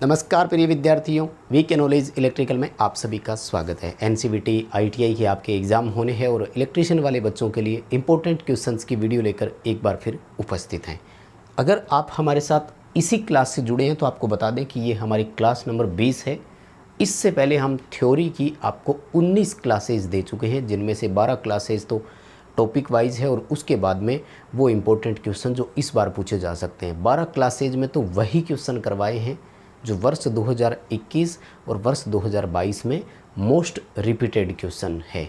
नमस्कार प्रिय विद्यार्थियों, वीके नॉलेज इलेक्ट्रिकल में आप सभी का स्वागत है। एनसीवीटी आईटीआई के आपके एग्ज़ाम होने हैं और इलेक्ट्रीशियन वाले बच्चों के लिए इंपॉर्टेंट क्वेश्चंस की वीडियो लेकर एक बार फिर उपस्थित हैं। अगर आप हमारे साथ इसी क्लास से जुड़े हैं तो आपको बता दें कि ये हमारी क्लास नंबर 20 है। इससे पहले हम थ्योरी की आपको 19 क्लासेज दे चुके हैं, जिनमें से 12 क्लासेज तो टॉपिक वाइज है और उसके बाद में वो इम्पोर्टेंट क्वेश्चन जो इस बार पूछे जा सकते हैं। 12 क्लासेज में तो वही क्वेश्चन करवाए हैं जो वर्ष 2021 और वर्ष 2022 में मोस्ट रिपीटेड क्वेश्चन है।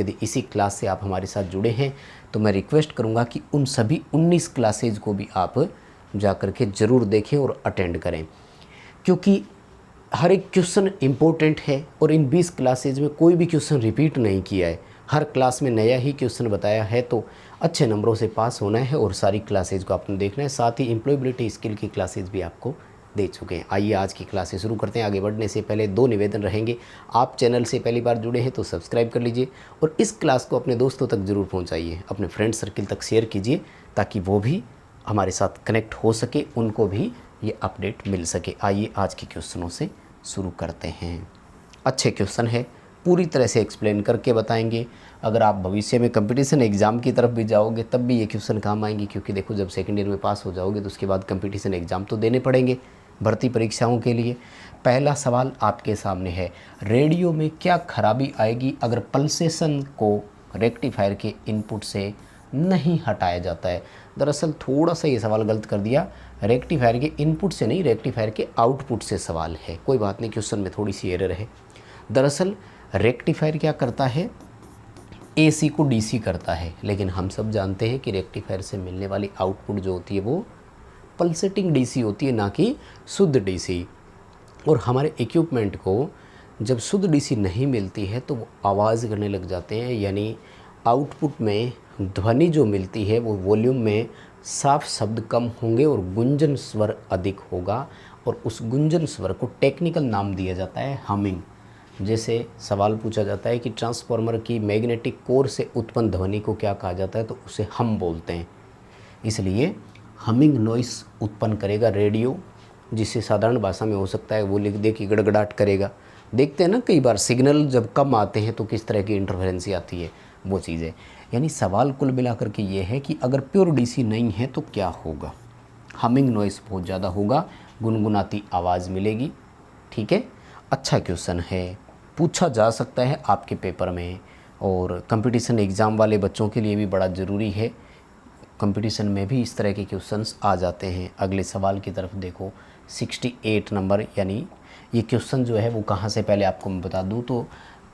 यदि इसी क्लास से आप हमारे साथ जुड़े हैं तो मैं रिक्वेस्ट करूंगा कि उन सभी 19 क्लासेज को भी आप जा कर के ज़रूर देखें और अटेंड करें, क्योंकि हर एक क्वेश्चन इम्पोर्टेंट है और इन 20 क्लासेज में कोई भी क्वेश्चन रिपीट नहीं किया है। हर क्लास में नया ही क्वेश्चन बताया है, तो अच्छे नंबरों से पास होना है और सारी क्लासेज को आपने देखना है। साथ ही एम्प्लॉयबिलिटी स्किल की क्लासेज भी आपको दे चुके हैं। आइए आज की क्लास से शुरू करते हैं। आगे बढ़ने से पहले 2 निवेदन रहेंगे। आप चैनल से पहली बार जुड़े हैं तो सब्सक्राइब कर लीजिए और इस क्लास को अपने दोस्तों तक ज़रूर पहुंचाइए, अपने फ्रेंड सर्किल तक शेयर कीजिए ताकि वो भी हमारे साथ कनेक्ट हो सके, उनको भी ये अपडेट मिल सके। आइए आज के क्वेश्चनों से शुरू करते हैं। अच्छे क्वेश्चन है, पूरी तरह से एक्सप्लेन करके बताएंगे। अगर आप भविष्य में कंपटीशन एग्ज़ाम की तरफ भी जाओगे तब भी ये क्वेश्चन काम आएंगे, क्योंकि देखो जब सेकेंड ईयर में पास हो जाओगे तो उसके बाद कंपटीशन एग्ज़ाम तो देने पड़ेंगे भर्ती परीक्षाओं के लिए। पहला सवाल आपके सामने है, रेडियो में क्या खराबी आएगी अगर पल्सेशन को रेक्टिफायर के इनपुट से नहीं हटाया जाता है। दरअसल थोड़ा सा ये सवाल गलत कर दिया, रेक्टिफायर के इनपुट से नहीं, रेक्टिफायर के आउटपुट से सवाल है। कोई बात नहीं, क्वेश्चन में थोड़ी सी एरर है। दरअसल रेक्टिफायर क्या करता है, एसी को डीसी करता है, लेकिन हम सब जानते हैं कि रेक्टिफायर से मिलने वाली आउटपुट जो होती है वो पल्सेटिंग डीसी होती है, ना कि शुद्ध डीसी। और हमारे इक्विपमेंट को जब शुद्ध डीसी नहीं मिलती है तो वो आवाज़ करने लग जाते हैं, यानी आउटपुट में ध्वनि जो मिलती है वो वॉल्यूम में साफ शब्द कम होंगे और गुंजन स्वर अधिक होगा, और उस गुंजन स्वर को टेक्निकल नाम दिया जाता है हमिंग। जैसे सवाल पूछा जाता है कि ट्रांसफार्मर की मैग्नेटिक कोर से उत्पन्न ध्वनि को क्या कहा जाता है, तो उसे हम बोलते हैं। इसलिए हमिंग नॉइस उत्पन्न करेगा रेडियो, जिसे साधारण भाषा में हो सकता है वो लिख दे कि गड़गड़ाहट करेगा। देखते हैं ना कई बार सिग्नल जब कम आते हैं तो किस तरह की इंटरफेरेंसी आती है, वो चीज़ें। यानी सवाल कुल मिलाकर के ये है कि अगर प्योर डीसी नहीं है तो क्या होगा, हमिंग नॉइस बहुत ज़्यादा होगा, गुनगुनाती आवाज़ मिलेगी। ठीक है, अच्छा क्वेश्चन है, पूछा जा सकता है आपके पेपर में, और कंपटीशन एग्ज़ाम वाले बच्चों के लिए भी बड़ा ज़रूरी है। कंपटीशन में भी इस तरह के क्वेश्चंस आ जाते हैं। अगले सवाल की तरफ देखो, 68 नंबर, यानी ये क्वेश्चन जो है वो कहाँ से, पहले आपको मैं बता दूं तो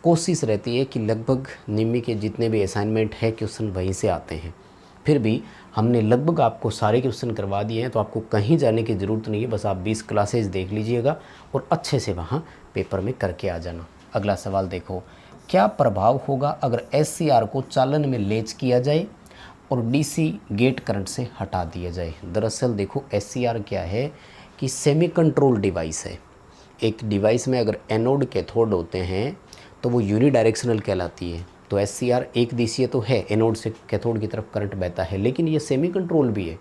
कोशिश रहती है कि लगभग निम्मी के जितने भी असाइनमेंट है क्वेश्चन वहीं से आते हैं। फिर भी हमने लगभग आपको सारे क्वेश्चन करवा दिए हैं, तो आपको कहीं जाने की ज़रूरत नहीं है, बस आप 20 क्लासेज देख लीजिएगा और अच्छे से वहाँ पेपर में करके आ जाना। अगला सवाल देखो, क्या प्रभाव होगा अगर SCR को चालन में लेच किया जाए और डीसी गेट करंट से हटा दिया जाए। दरअसल देखो SCR क्या है कि सेमी कंट्रोल डिवाइस है। एक डिवाइस में अगर एनोड कैथोड होते हैं तो वो यूनिडायरेक्शनल कहलाती है। तो SCR एक दिशीय तो है, एनोड से कैथोड की तरफ करंट बहता है, लेकिन ये सेमी कंट्रोल भी है।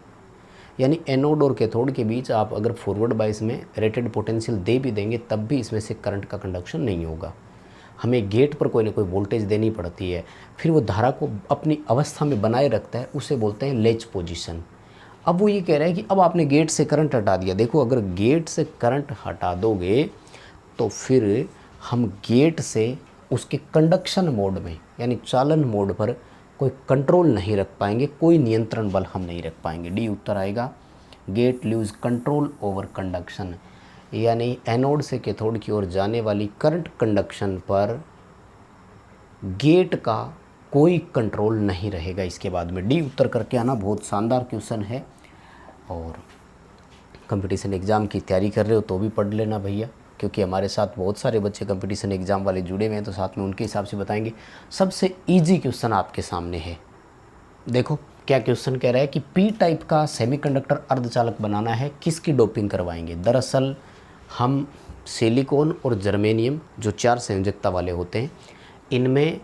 यानी एनोड और कैथोड के बीच आप अगर फॉरवर्ड बायस में रेटेड पोटेंशियल दे भी देंगे तब भी इसमें से करंट का कंडक्शन नहीं होगा। हमें गेट पर कोई ना कोई वोल्टेज देनी पड़ती है, फिर वो धारा को अपनी अवस्था में बनाए रखता है, उसे बोलते हैं लेच पोजीशन। अब वो ये कह रहा है कि अब आपने गेट से करंट हटा दिया। देखो अगर गेट से करंट हटा दोगे तो फिर हम गेट से उसके कंडक्शन मोड में, यानी चालन मोड पर कोई कंट्रोल नहीं रख पाएंगे, कोई नियंत्रण बल हम नहीं रख पाएंगे। डी उत्तर आएगा। Gate lose control over conduction, यानी एनोड से कैथोड की ओर जाने वाली करंट कंडक्शन पर गेट का कोई कंट्रोल नहीं रहेगा। इसके बाद में डी उत्तर करके आना, बहुत शानदार क्वेश्चन है। और कंपटीशन एग्ज़ाम की तैयारी कर रहे हो तो भी पढ़ लेना भैया, क्योंकि हमारे साथ बहुत सारे बच्चे कंपटीशन एग्ज़ाम वाले जुड़े हुए हैं, तो साथ में उनके हिसाब से बताएंगे। सबसे ईजी क्वेश्चन आपके सामने है। देखो क्या क्वेश्चन कह रहा है कि पी टाइप का सेमीकंडक्टर अर्धचालक बनाना है, किसकी डोपिंग करवाएंगे। दरअसल हम सिलिकॉन और जर्मेनियम जो 4 संयोजकता वाले होते हैं, इनमें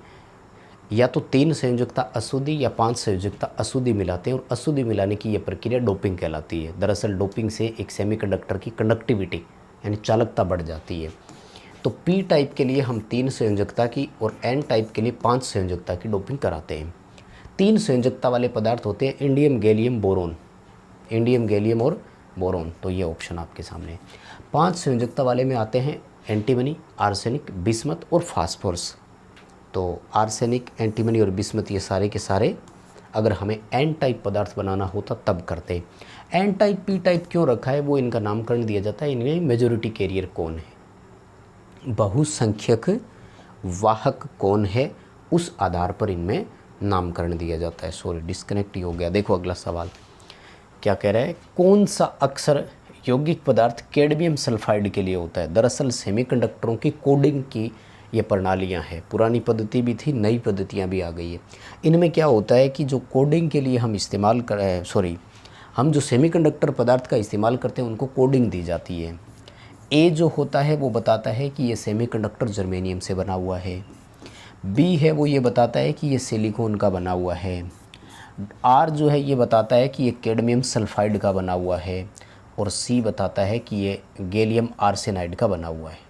या तो 3 संयोजकता अशुद्धि या 5 संयोजकता अशुद्धि मिलाते हैं, और अशुद्धि मिलाने की यह प्रक्रिया डोपिंग कहलाती है। दरअसल डोपिंग से एक सेमीकंडक्टर की कंडक्टिविटी यानी चालकता बढ़ जाती है। तो पी टाइप के लिए हम 3 संयोजकता की और एन टाइप के लिए 5 संयोजकता की डोपिंग कराते हैं। 3 संयोजकता वाले पदार्थ होते हैं indium, gallium, boron, indium, gallium और बोरोन, तो ये ऑप्शन आपके सामने है। 5 संयोजकता वाले में आते हैं एंटीमनी, आर्सेनिक, बिस्मथ और फास्फोरस। तो आर्सेनिक, एंटीमनी और बिस्मथ ये सारे के सारे अगर हमें एन टाइप पदार्थ बनाना होता तब करते। एन टाइप पी टाइप क्यों रखा है वो इनका नामकरण दिया जाता है। इनमें मेजोरिटी कैरियर कौन है, बहुसंख्यक वाहक कौन है, उस आधार पर इनमें नामकरण दिया जाता है। सॉरी डिस्कनेक्ट ही हो गया। देखो अगला सवाल क्या कह रहा है, कौन सा अक्सर यौगिक पदार्थ कैडमियम सल्फाइड के लिए होता है। दरअसल सेमीकंडक्टरों की कोडिंग की ये प्रणालियाँ हैं, पुरानी पद्धति भी थी, नई पद्धतियाँ भी आ गई है। इनमें क्या होता है कि जो कोडिंग के लिए हम इस्तेमाल हम जो सेमीकंडक्टर पदार्थ का इस्तेमाल करते हैं उनको कोडिंग दी जाती है। ए जो होता है वो बताता है कि ये सेमीकंडक्टर जर्मेनियम से बना हुआ है। बी है वो ये बताता है कि ये सिलिकॉन का बना हुआ है। आर जो है ये बताता है कि ये कैडमियम सल्फाइड का बना हुआ है। और सी बताता है कि ये गैलियम आर्सेनाइड का बना हुआ है।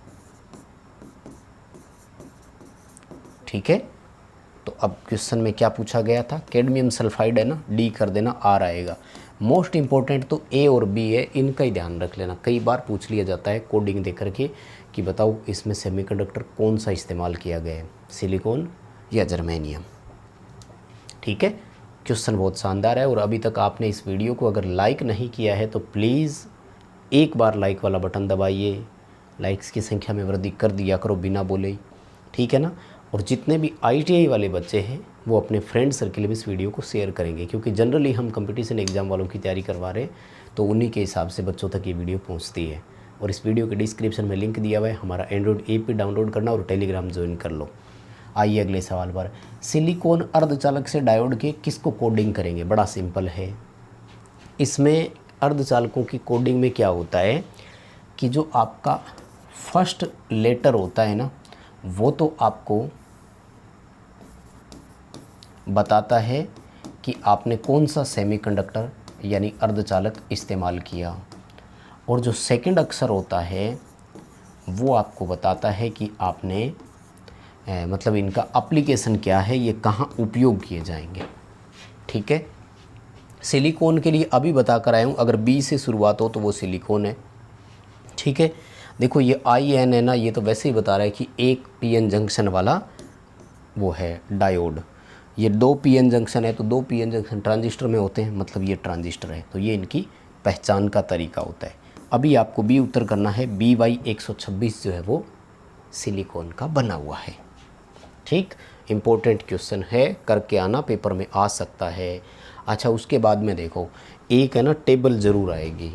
ठीक है, तो अब क्वेश्चन में क्या पूछा गया था, कैडमियम सल्फाइड है ना, डी कर देना, आर आएगा। मोस्ट इंपॉर्टेंट तो ए और बी है, इनका ही ध्यान रख लेना। कई बार पूछ लिया जाता है कोडिंग दे करके कि बताओ इसमें सेमीकंडक्टर कौन सा इस्तेमाल किया गया है, सिलिकॉन या जर्मेनियम। ठीक है, क्वेश्चन बहुत शानदार है। और अभी तक आपने इस वीडियो को अगर लाइक नहीं किया है तो प्लीज़ एक बार लाइक वाला बटन दबाइए। लाइक्स की संख्या में वृद्धि कर दिया करो बिना बोले, ठीक है ना। और जितने भी ITI वाले बच्चे हैं वो अपने फ्रेंड सर्किल में इस वीडियो को शेयर करेंगे, क्योंकि जनरली हम कंपटीशन एग्ज़ाम वालों की तैयारी करवा रहे हैं, तो उन्हीं के हिसाब से बच्चों तक ये वीडियो पहुंचती है। और इस वीडियो के डिस्क्रिप्शन में लिंक दिया हुआ है, हमारा एंड्रॉइड ऐप डाउनलोड करना और टेलीग्राम ज्वाइन कर लो। आइए अगले सवाल पर, सिलिकॉन अर्धचालक से डायोड के किसको कोडिंग करेंगे। बड़ा सिंपल है। इसमें अर्धचालकों की कोडिंग में क्या होता है कि जो आपका फर्स्ट लेटर होता है ना, वो तो आपको बताता है कि आपने कौन सा सेमीकंडक्टर यानी अर्धचालक इस्तेमाल किया। और जो सेकंड अक्षर होता है वो आपको बताता है कि आपने मतलब इनका एप्लीकेशन क्या है, ये कहाँ उपयोग किए जाएंगे। ठीक है, सिलिकॉन के लिए अभी बता कर आया हूँ, अगर बी से शुरुआत हो तो वो सिलिकॉन है। ठीक है, देखो ये IN है ना, ये तो वैसे ही बता रहा है कि एक PN जंक्शन वाला वो है डायोड। ये 2 PN जंक्शन है तो 2 PN जंक्शन ट्रांजिस्टर में होते हैं, मतलब ये ट्रांजिस्टर है, तो ये इनकी पहचान का तरीका होता है। अभी आपको बी उत्तर करना है। BY126 जो है वो सिलिकॉन का बना हुआ है। ठीक, इम्पोर्टेंट क्वेश्चन है, करके आना, पेपर में आ सकता है। अच्छा, उसके बाद में देखो एक है ना टेबल ज़रूर आएगी।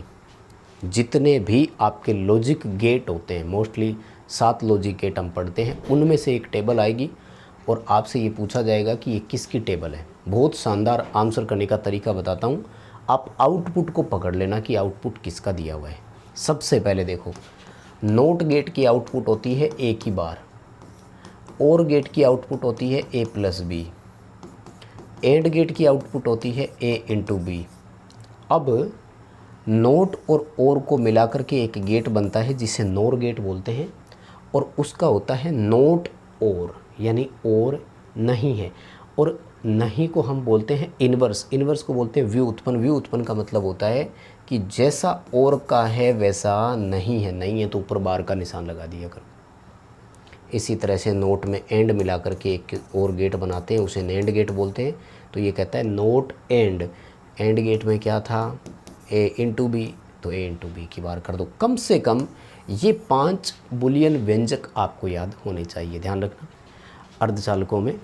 जितने भी आपके लॉजिक गेट होते हैं, मोस्टली 7 लॉजिक गेट हम पढ़ते हैं, उनमें से एक टेबल आएगी और आपसे ये पूछा जाएगा कि ये किसकी टेबल है। बहुत शानदार आंसर करने का तरीका बताता हूँ, आप आउटपुट को पकड़ लेना कि आउटपुट किसका दिया हुआ है। सबसे पहले देखो, नोट गेट की आउटपुट होती है A की बार, और गेट की आउटपुट होती है A+B, एंड गेट की आउटपुट होती है A×B। अब नोट और को मिलाकर के एक गेट बनता है जिसे नोर गेट बोलते हैं, और उसका होता है नोट और, यानी और नहीं है। और नहीं को हम बोलते हैं इन्वर्स, इन्वर्स को बोलते हैं व्युत्पन्न। व्युत्पन्न का मतलब होता है कि जैसा और का है वैसा नहीं है, नहीं है तो ऊपर बार का निशान लगा दिया करो। इसी तरह से नोट में एंड मिला करके एक और गेट बनाते हैं, उसे नेंड गेट बोलते हैं। तो ये कहता है नोट एंड, एंड गेट में क्या था A×B, तो A×B की बार कर दो। कम से कम ये 5 बुलियन व्यंजक आपको याद होने चाहिए, ध्यान रखना। अर्धचालकों में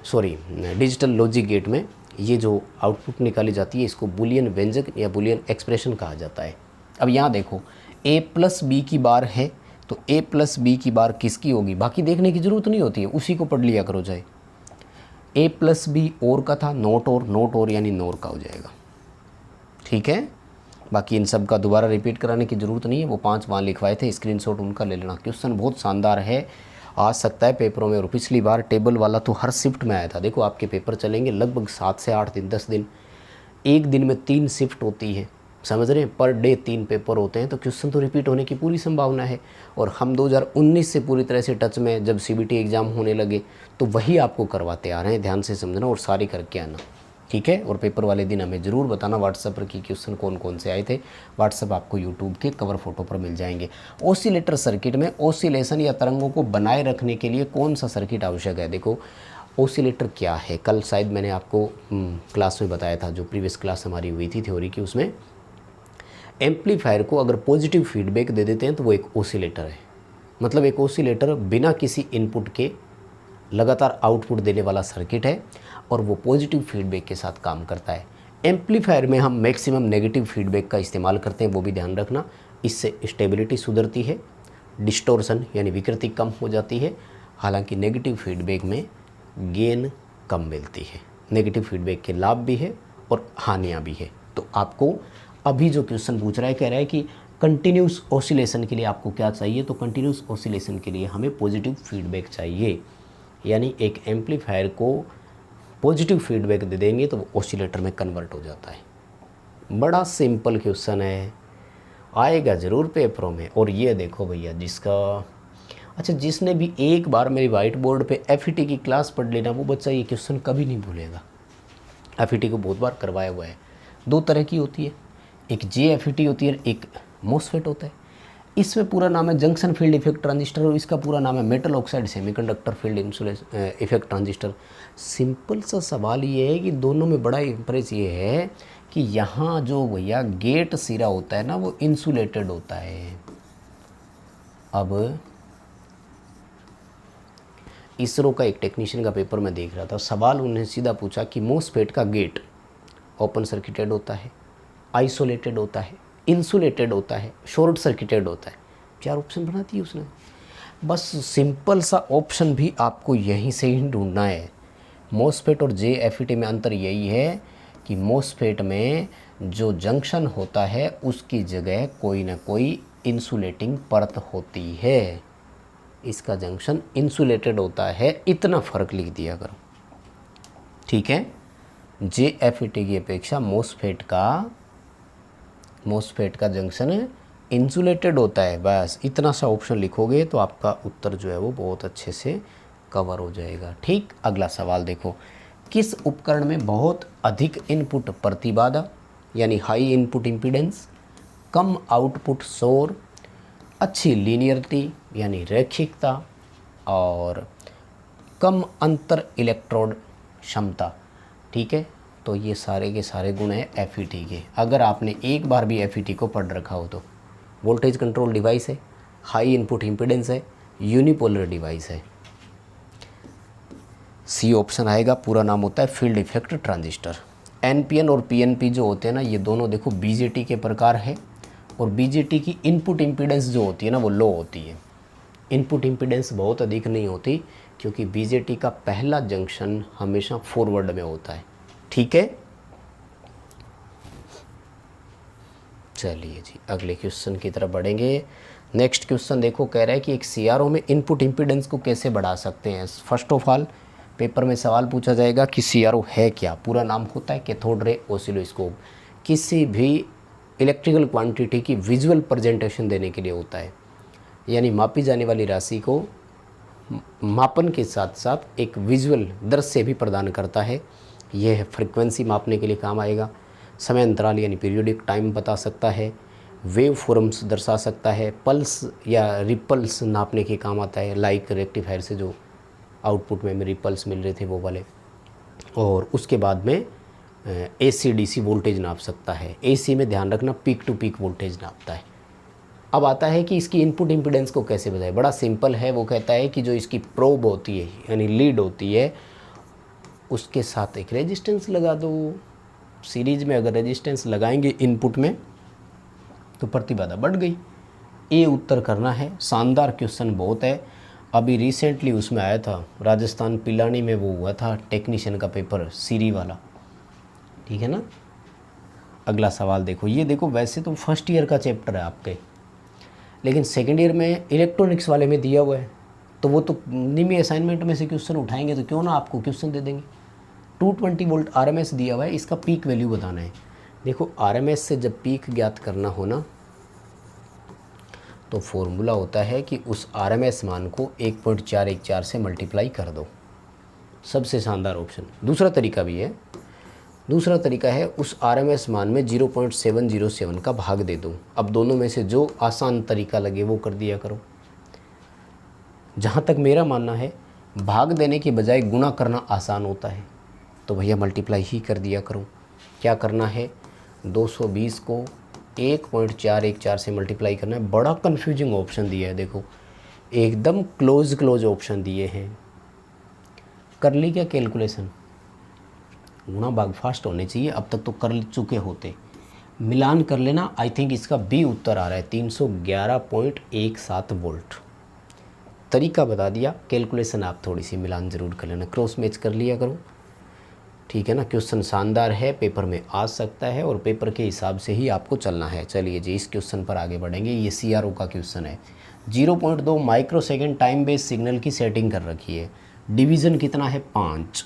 डिजिटल लॉजिक गेट में ये जो आउटपुट निकाली जाती है इसको बुलियन व्यंजक या बुलियन एक्सप्रेशन कहा जाता है। अब यहाँ देखो A+B की बार है, तो A+B की बार किसकी होगी, बाकी देखने की ज़रूरत नहीं होती है, उसी को पढ़ लिया करो चाहे। A+B और का था, नोट और यानी नोर का हो जाएगा। ठीक है, बाकी इन सब का दोबारा रिपीट कराने की ज़रूरत नहीं है, वो 5 वहाँ लिखवाए थे, स्क्रीनशॉट उनका ले लेना। क्वेश्चन बहुत शानदार है, आ सकता है पेपरों में। और पिछली बार टेबल वाला तो हर शिफ्ट में आया था। देखो आपके पेपर चलेंगे लगभग 7 से 8 दिन, 10 दिन, एक दिन में 3 शिफ्ट होती है, समझ रहे हैं, पर डे 3 पेपर होते हैं तो क्वेश्चन तो रिपीट होने की पूरी संभावना है। और हम 2019 से पूरी तरह से टच में, जब सीबीटी एग्ज़ाम होने लगे तो वही आपको करवाते आ रहे हैं, ध्यान से समझना और सारी करके आना, ठीक है। और पेपर वाले दिन हमें ज़रूर बताना व्हाट्सएप पर कि क्वेश्चन कौन कौन से आए थे। व्हाट्सएप आपको यूट्यूब के कवर फोटो पर मिल जाएंगे। ऑसिलेटर सर्किट में ऑसिलेशन या तरंगों को बनाए रखने के लिए कौन सा सर्किट आवश्यक है? देखो ऑसिलेटर क्या है, कल शायद मैंने आपको क्लास में बताया था, जो प्रीवियस क्लास हमारी हुई थी थ्योरी की, उसमें एम्पलीफायर को अगर पॉजिटिव फीडबैक दे देते हैं तो वो एक ऑसिलेटर है। मतलब एक ऑसिलेटर बिना किसी इनपुट के लगातार आउटपुट देने वाला सर्किट है और वो पॉजिटिव फीडबैक के साथ काम करता है। एम्पलीफायर में हम मैक्सिमम नेगेटिव फीडबैक का इस्तेमाल करते हैं, वो भी ध्यान रखना। इससे स्टेबिलिटी सुधरती है, डिस्टोर्शन यानी विकृति कम हो जाती है। हालांकि नेगेटिव फीडबैक में गेन कम मिलती है। नेगेटिव फीडबैक के लाभ भी है और हानियाँ भी है। तो आपको अभी जो क्वेश्चन पूछ रहा है, कह रहा है कि कंटिन्यूस ऑसिलेशन के लिए आपको क्या चाहिए? तो कंटिन्यूस ऑसिलेशन के लिए हमें पॉजिटिव फीडबैक चाहिए, यानी एक एम्पलीफायर को पॉजिटिव फीडबैक दे देंगे तो वो ऑसिलेटर में कन्वर्ट हो जाता है। बड़ा सिंपल क्वेश्चन है, आएगा ज़रूर पेपरों में। और ये देखो भैया, जिसने भी एक बार मेरी वाइट बोर्ड पे एफईटी की क्लास पढ़ लेना, वो बच्चा ये क्वेश्चन कभी नहीं भूलेगा। एफईटी को बहुत बार करवाया हुआ है। 2 तरह की होती है, एक जेएफईटी होती है, एक मोसफेट होता है। इसमें पूरा नाम है जंक्शन फील्ड इफेक्ट ट्रांजिस्टर और इसका पूरा नाम है metal oxide semiconductor field effect transistor. Simple सा सवाल ये है कि दोनों में बड़ा इंप्रेस ये है कि यहाँ जो भैया गेट सिरा होता है ना, वो इंसुलेटेड होता है। अब इसरो का एक टेक्नीशियन का पेपर में देख रहा था, सवाल उन्हें सीधा पूछा कि मोसफेट का गेट ओपन सर्किटेड होता है, आइसोलेटेड होता है, इंसुलेटेड होता है, शॉर्ट सर्किटेड होता है। 4 ऑप्शन बना दिए उसने। बस सिंपल सा ऑप्शन भी आपको यहीं से ही ढूंढना है। मोसफेट और जेएफईटी में अंतर यही है कि मोसफेट में जो जंक्शन होता है उसकी जगह कोई ना कोई इंसुलेटिंग परत होती है, इसका जंक्शन इंसुलेटेड होता है। इतना फ़र्क लिख दिया करो, ठीक है। जेएफईटी की अपेक्षा मोसफेट का जंक्शन इंसुलेटेड होता है। बस इतना सा ऑप्शन लिखोगे तो आपका उत्तर जो है वो बहुत अच्छे से कवर हो जाएगा, ठीक। अगला सवाल देखो, किस उपकरण में बहुत अधिक इनपुट प्रतिबाधा यानी हाई इनपुट इम्पीडेंस, कम आउटपुट शोर, अच्छी लीनियरिटी यानी रैखिकता और कम अंतर इलेक्ट्रोड क्षमता, ठीक है। तो ये सारे के सारे गुण हैं एफईटी के। अगर आपने एक बार भी एफईटी को पढ़ रखा हो तो वोल्टेज कंट्रोल डिवाइस है, हाई इनपुट इम्पीडेंस है, यूनिपोलर डिवाइस है। सी ऑप्शन आएगा। पूरा नाम होता है फील्ड इफेक्ट ट्रांजिस्टर। एनपीएन और पीएनपी जो होते हैं ना, ये दोनों देखो बीजेटी के प्रकार है। और बीजेटी की इनपुट इम्पीडेंस जो होती है ना, वो लो होती है। इनपुट इम्पीडेंस बहुत अधिक नहीं होती, क्योंकि बीजेटी का पहला जंक्शन हमेशा फॉरवर्ड में होता है, ठीक है। चलिए जी, अगले क्वेश्चन की तरफ बढ़ेंगे। नेक्स्ट क्वेश्चन देखो, कह रहा है कि एक सीआरओ में इनपुट इम्पीडेंस को कैसे बढ़ा सकते हैं। फर्स्ट ऑफ ऑल पेपर में सवाल पूछा जाएगा कि सीआरओ है क्या। पूरा नाम होता है कैथोड रे ऑसिलोस्कोप। किसी भी इलेक्ट्रिकल क्वांटिटी की विजुअल प्रेजेंटेशन देने के लिए होता है, यानी मापी जाने वाली राशि को मापन के साथ साथ एक विजुअल दृश्य भी प्रदान करता है। यह फ्रीक्वेंसी मापने के लिए काम आएगा, समय अंतराल यानी पीरियोडिक टाइम बता सकता है, वेव फॉर्म्स दर्शा सकता है, पल्स या रिपल्स नापने के काम आता है, लाइक रेक्टिफायर से जो आउटपुट में रिपल्स मिल रहे थे वो वाले। और उसके बाद में एसी डीसी वोल्टेज नाप सकता है। एसी में ध्यान रखना पीक टू पीक वोल्टेज नापता है। अब आता है कि इसकी इनपुट इम्पीडेंस को कैसे बताए। बड़ा सिंपल है, वो कहता है कि जो इसकी प्रोब होती है यानी लीड होती है, उसके साथ एक रेजिस्टेंस लगा दो। सीरीज में अगर रेजिस्टेंस लगाएंगे इनपुट में तो प्रतिबाधा बढ़ गई। ये उत्तर करना है। शानदार क्वेश्चन बहुत है। अभी रिसेंटली उसमें आया था, राजस्थान पिलानी में वो हुआ था टेक्नीशियन का पेपर, सीरी वाला, ठीक है ना। अगला सवाल देखो, ये देखो वैसे तो फर्स्ट ईयर का चैप्टर है आपके, लेकिन सेकेंड ईयर में इलेक्ट्रॉनिक्स वाले में दिया हुआ है, तो वो तो निमी असाइनमेंट में से क्वेश्चन उठाएंगे, तो क्यों ना आपको क्वेश्चन दे देंगे। 220 वोल्ट आरएमएस दिया हुआ है, इसका पीक वैल्यू बताना है। देखो आरएमएस से जब पीक ज्ञात करना हो ना, तो फॉर्मूला होता है कि उस आरएमएस मान को 1.414 से मल्टीप्लाई कर दो। सबसे शानदार ऑप्शन। दूसरा तरीका भी है, दूसरा तरीका है उस आरएमएस मान में 0.707 का भाग दे दो। अब दोनों में से जो आसान तरीका लगे वो कर दिया करो। जहाँ तक मेरा मानना है भाग देने की बजाय गुणा करना आसान होता है, तो भैया मल्टीप्लाई ही कर दिया करो। क्या करना है, 220 को 1.414 से मल्टीप्लाई करना है। बड़ा कन्फ्यूजिंग ऑप्शन दिया है, देखो एकदम क्लोज ऑप्शन दिए हैं। कर ली क्या कैलकुलेशन? गुणा भाग फास्ट होने चाहिए, अब तक तो कर चुके होते। मिलान कर लेना। आई थिंक इसका बी उत्तर आ रहा है 311.17 वोल्ट। तरीका बता दिया, कैलकुलेशन आप थोड़ी सी मिलान ज़रूर कर लेना, क्रॉस मैच कर लिया करो, ठीक है ना। क्वेश्चन शानदार है, पेपर में आ सकता है और पेपर के हिसाब से ही आपको चलना है। चलिए जी इस क्वेश्चन पर आगे बढ़ेंगे। ये CRO का क्वेश्चन है। 0.2 माइक्रोसेकंड टाइम बेस्ड सिग्नल की सेटिंग कर रखी है। डिवीज़न कितना है? 5।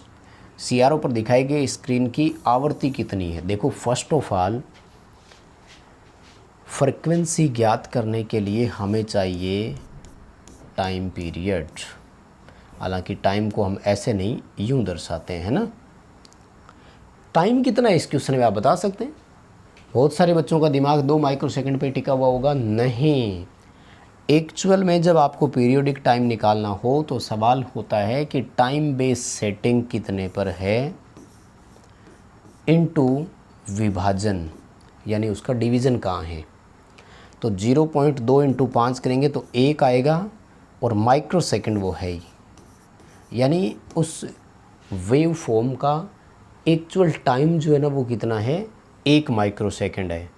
CRO पर दिखाई गई स्क्रीन की आवृत्ति कितनी है? देखो फर्स्ट ऑफ ऑल फ्रीक्वेंसी ज्ञात करने के लिए हमें चाहिए टाइम पीरियड। हालांकि टाइम को हम ऐसे नहीं यूं दर्शाते हैं ना। टाइम कितना है इस क्वेश्चन में आप बता सकते हैं? बहुत सारे बच्चों का दिमाग 2 माइक्रोसेकंड पे टिका हुआ होगा। नहीं, एक्चुअल में जब आपको पीरियोडिक टाइम निकालना हो तो सवाल होता है कि टाइम बेस सेटिंग कितने पर है इनटू विभाजन, यानी उसका डिवीज़न कहाँ है। तो 0.2 इंटू 5 करेंगे तो 1 आएगा और माइक्रो सेकेंड वो है ही, यानी उस वेव फॉर्म का एक्चुअल टाइम जो है ना वो कितना है? 1 माइक्रो सेकेंड है।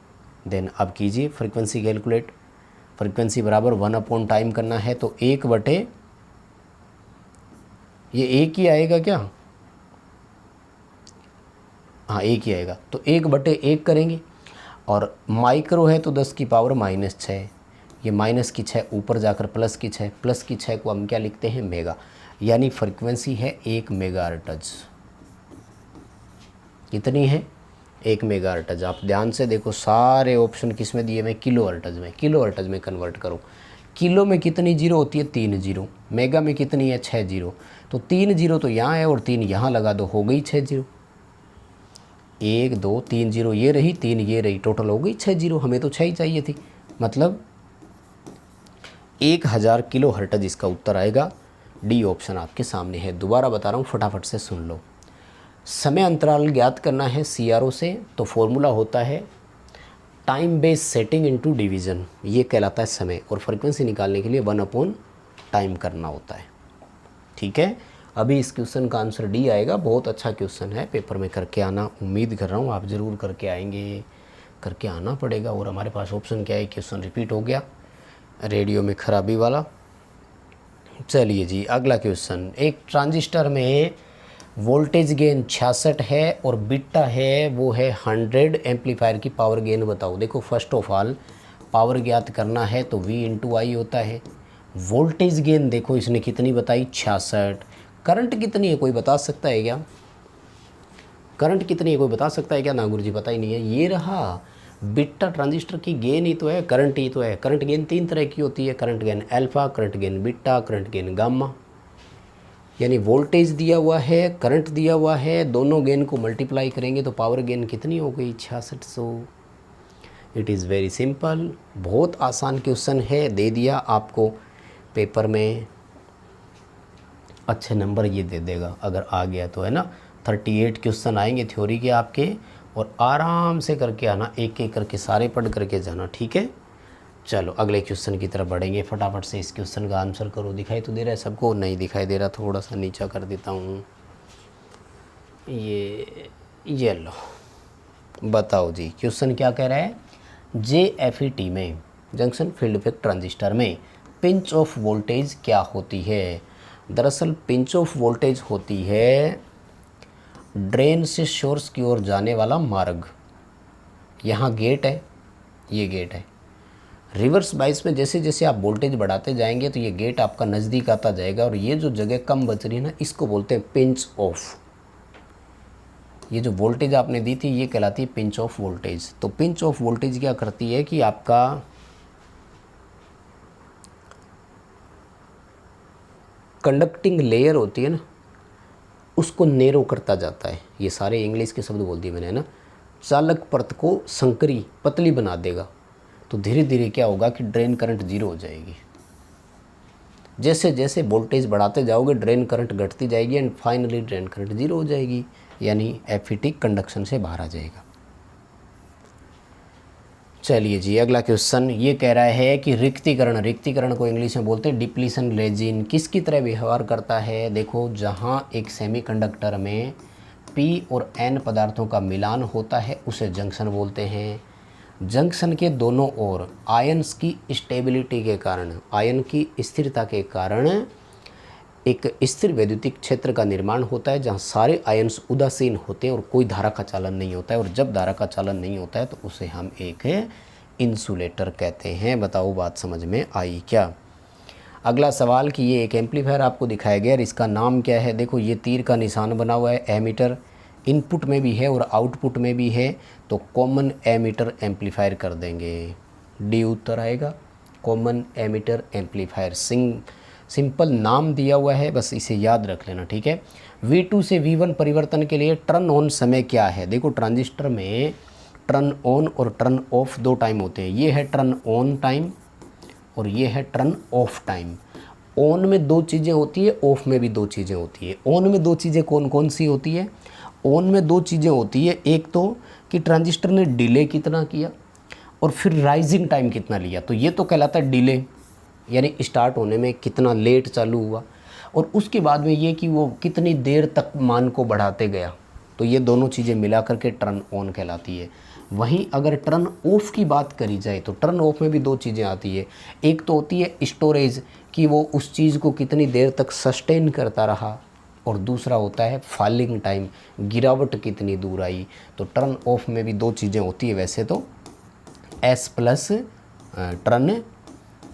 देन अब कीजिए फ्रीक्वेंसी कैलकुलेट। फ्रीक्वेंसी बराबर 1 टाइम करना है तो 1 बटे ये 1 ही आएगा क्या? हाँ 1 ही आएगा, तो 1 बटे 1 करेंगे और माइक्रो है तो 10 की पावर -6। ये माइनस की 6 ऊपर जाकर प्लस की 6, प्लस की 6 को हम क्या लिखते हैं? मेगा, यानी फ्रीक्वेंसी है 1 मेगाहर्ट्ज़। कितनी है? 1 मेगाहर्ट्ज़। आप ध्यान से देखो सारे ऑप्शन किस में दिए हुए? किलो हर्ट्ज़ में। किलो हर्ट्ज़ में कन्वर्ट करो। किलो में कितनी जीरो होती है? 3 जीरो। मेगा में कितनी है? 6 जीरो। तो 3 जीरो तो यहाँ है और 3 यहाँ लगा दो, हो गई 6 जीरो। 1 2 3 जीरो ये रही, 3 ये रही, टोटल हो गई 6 जीरो। हमें तो 6 ही चाहिए थी, मतलब 1000 किलो हर्ट्ज़ इसका उत्तर आएगा। डी ऑप्शन आपके सामने है। दोबारा बता रहा हूँ, फटाफट से सुन लो। समय अंतराल ज्ञात करना है CRO से, तो फॉर्मूला होता है time base setting into division, ये कहलाता है समय। और फ्रीक्वेंसी निकालने के लिए 1 टाइम करना होता है, ठीक है। अभी इस क्वेश्चन का आंसर डी आएगा। बहुत अच्छा क्वेश्चन है, पेपर में करके आना। उम्मीद कर रहा हूँ आप ज़रूर करके आएंगे, करके आना पड़ेगा। और हमारे पास ऑप्शन क्या है? क्वेश्चन रिपीट हो गया, रेडियो में खराबी वाला। चलिए जी अगला क्वेश्चन। एक ट्रांजिस्टर में वोल्टेज गेन 66 है और बीटा है वो है 100। एम्पलीफायर की पावर गेन बताओ। देखो फर्स्ट ऑफ ऑल पावर ज्ञात करना है तो V इंटू आई होता है। वोल्टेज गेन देखो इसने कितनी बताई? 66। करंट कितनी है कोई बता सकता है क्या? करंट कितनी है कोई बता सकता है क्या? ना गुरुजी पता ही नहीं है। ये रहा बीटा ट्रांजिस्टर की गेन ही तो है, करंट ही तो है। करंट गेन 3 तरह की होती है, current gain alpha, current gain beta, current gain gamma. यानी वोल्टेज दिया हुआ है, करंट दिया हुआ है, दोनों गेन को मल्टीप्लाई करेंगे तो पावर गेन कितनी हो गई? 6600। इट इज़ वेरी सिंपल, बहुत आसान क्वेश्चन है, दे दिया आपको पेपर में अच्छे नंबर ये दे देगा अगर आ गया तो, है ना। 38 क्वेश्चन आएंगे थ्योरी के आपके, और आराम से करके आना, एक एक करके सारे पढ़ करके जाना, ठीक है। चलो अगले क्वेश्चन की तरफ बढ़ेंगे। फटाफट से इस क्वेश्चन का आंसर करो। दिखाई तो दे रहा है सबको? नहीं दिखाई दे रहा, थोड़ा सा नीचा कर देता हूँ। ये लो, बताओ जी क्वेश्चन क्या कह रहा है। JFET में, जंक्शन फील्ड इफेक्ट ट्रांजिस्टर में, पिंच ऑफ वोल्टेज क्या होती है? दरअसल पिंच ऑफ वोल्टेज होती है ड्रेन से सोर्स की ओर जाने वाला मार्ग। यहाँ गेट है, ये गेट है। रिवर्स बाइस में जैसे जैसे आप वोल्टेज बढ़ाते जाएंगे तो ये गेट आपका नज़दीक आता जाएगा, और ये जो जगह कम बच रही है ना, इसको बोलते हैं पिंच ऑफ। ये जो वोल्टेज आपने दी थी ये कहलाती है पिंच ऑफ वोल्टेज। तो पिंच ऑफ वोल्टेज क्या करती है कि आपका कंडक्टिंग लेयर होती है ना, उसको नेरो करता जाता है। ये सारे इंग्लिश के शब्द बोल दिए मैंने, है ना। चालक परत को संकरी पतली बना देगा, तो धीरे धीरे क्या होगा कि ड्रेन करंट जीरो हो जाएगी। जैसे जैसे वोल्टेज बढ़ाते जाओगे ड्रेन करंट घटती जाएगी and finally drain current zero हो जाएगी, यानी एफईटी कंडक्शन से बाहर आ जाएगा। चलिए जी, अगला क्वेश्चन ये कह रहा है कि रिक्तीकरण को इंग्लिश में बोलते हैं डिप्लीशन रेजिन, किसकी तरह व्यवहार करता है। देखो, जहाँ एक सेमीकंडक्टर में P और N पदार्थों का मिलान होता है उसे जंक्शन बोलते हैं। जंक्शन के दोनों ओर आयन्स की स्टेबिलिटी के कारण, आयन की स्थिरता के कारण एक स्थिर वैद्युतिक क्षेत्र का निर्माण होता है, जहाँ सारे आयन्स उदासीन होते हैं और कोई धारा का चालन नहीं होता है। और जब धारा का चालन नहीं होता है तो उसे हम एक इंसुलेटर कहते हैं। बताओ बात समझ में आई क्या। अगला सवाल कि ये एक एम्पलीफायर आपको दिखाया गया और इसका नाम क्या है। देखो, ये तीर का निशान बना हुआ है, एमीटर इनपुट में भी है और आउटपुट में भी है, तो कॉमन एमीटर एम्पलीफायर कर देंगे। डी उत्तर आएगा, कॉमन एमीटर एम्पलीफायर। सिंपल नाम दिया हुआ है, बस इसे याद रख लेना, ठीक है। V2 से V1 परिवर्तन के लिए टर्न ऑन समय क्या है। देखो, ट्रांजिस्टर में टर्न ऑन और टर्न ऑफ दो टाइम होते हैं। ये है टर्न ऑन टाइम और ये है टर्न ऑफ टाइम। ऑन में दो चीज़ें होती है, ऑफ में भी दो चीज़ें होती है। ऑन में दो चीज़ें कौन कौन सी होती है। ऑन में दो चीज़ें होती है, एक तो कि ट्रांजिस्टर ने डिले कितना किया और फिर राइजिंग टाइम कितना लिया, तो ये तो कहलाता है डिले, यानी स्टार्ट होने में कितना लेट चालू हुआ। और उसके बाद में ये कि वो कितनी देर तक मान को बढ़ाते गया, तो ये दोनों चीज़ें मिला करके टर्न ऑन कहलाती है। वहीं अगर टर्न ऑफ की बात करी जाए तो टर्न ऑफ में भी दो चीज़ें आती है। एक तो होती है स्टोरेज, कि वो उस चीज़ को कितनी देर तक सस्टेन करता रहा, और दूसरा होता है फॉलिंग टाइम, गिरावट कितनी दूर आई। तो टर्न ऑफ में भी दो चीज़ें होती है वैसे तो, S plus turn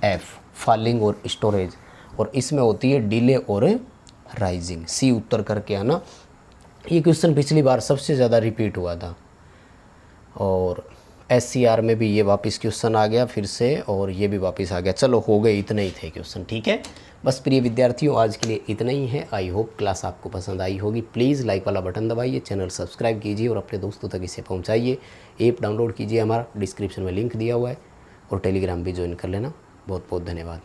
F, falling और स्टोरेज, और इसमें होती है डिले और राइजिंग। सी उत्तर करके आना। ये क्वेश्चन पिछली बार सबसे ज़्यादा रिपीट हुआ था और SCR में भी ये वापस क्वेश्चन आ गया फिर से, और ये भी वापस आ गया। चलो, हो गए, इतने ही थे क्वेश्चन, ठीक है। बस प्रिय विद्यार्थियों, आज के लिए इतना ही है। आई होप क्लास आपको पसंद आई होगी। प्लीज़ लाइक वाला बटन दबाइए, चैनल सब्सक्राइब कीजिए और अपने दोस्तों तक इसे पहुंचाइए। ऐप डाउनलोड कीजिए, हमारा डिस्क्रिप्शन में लिंक दिया हुआ है, और टेलीग्राम भी ज्वाइन कर लेना। बहुत बहुत धन्यवाद।